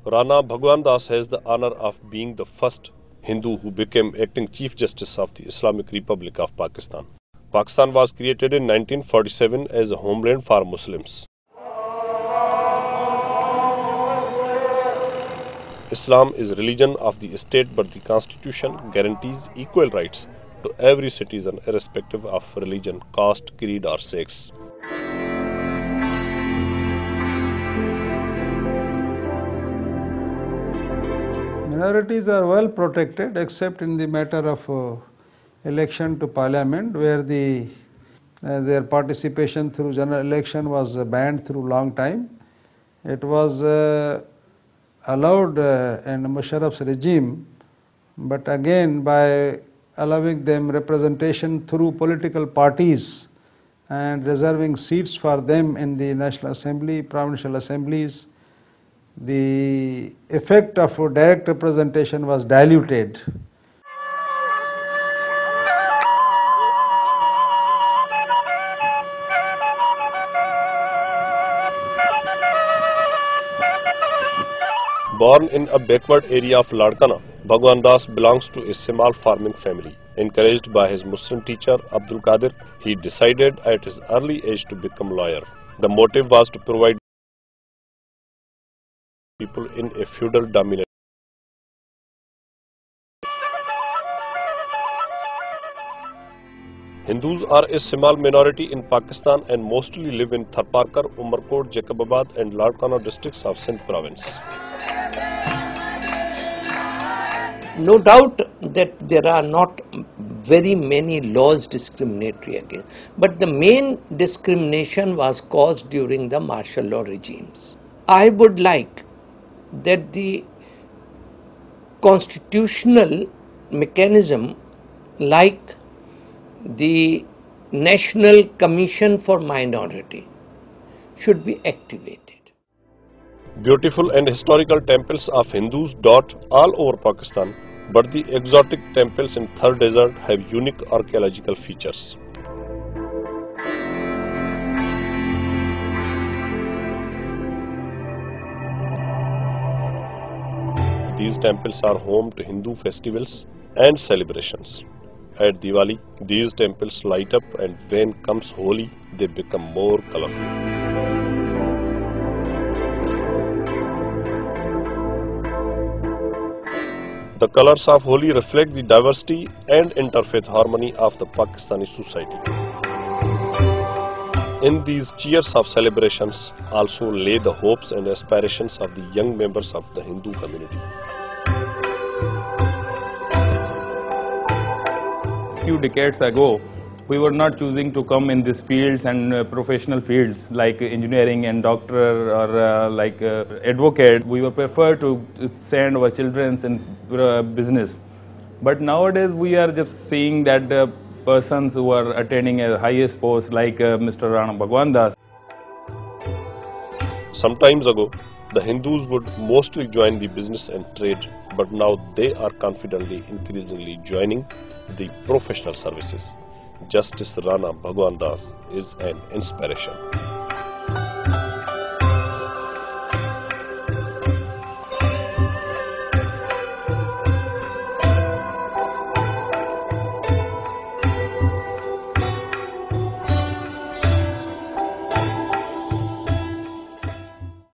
Rana Bhagwan Das has the honor of being the first Hindu who became acting Chief Justice of the Islamic Republic of Pakistan. Pakistan was created in 1947 as a homeland for Muslims. Islam is religion of the state, but the constitution guarantees equal rights to every citizen irrespective of religion, caste, creed or sex. Minorities are well protected except in the matter of election to parliament, where their participation through general election was banned through long time. It was allowed in Musharraf's regime, but again by allowing them representation through political parties and reserving seats for them in the National Assembly, provincial assemblies, the effect of direct representation was diluted. Born in a backward area of Ladkana, Bhagwan Das belongs to a small farming family. Encouraged by his Muslim teacher Abdul Qadir, he decided at his early age to become lawyer. The motive was to provide people in a feudal domination. Hindus are a small minority in Pakistan and mostly live in Tharparkar, Umarkot, Jacobabad and Ladkana districts of Sindh province. No doubt that there are not very many laws discriminatory against, but the main discrimination was caused during the martial law regimes. I would like that the constitutional mechanism like the National Commission for Minority should be activated. Beautiful and historical temples of Hindus dot all over Pakistan, but the exotic temples in Thar Desert have unique archaeological features. These temples are home to Hindu festivals and celebrations. At Diwali, these temples light up, and when comes Holi, they become more colorful. The colors of Holi reflect the diversity and interfaith harmony of the Pakistani society. In these cheers of celebrations also lay the hopes and aspirations of the young members of the Hindu community. Few decades ago, we were not choosing to come in these fields and professional fields like engineering and doctor or advocate. We were preferred to send our children in business. But nowadays we are just seeing that the persons who are attaining a highest post like Mr. Rana Bhagwan Das. Sometimes ago, the Hindus would mostly join the business and trade, but now they are confidently increasingly joining the professional services. Justice Rana Bhagwan Das is an inspiration.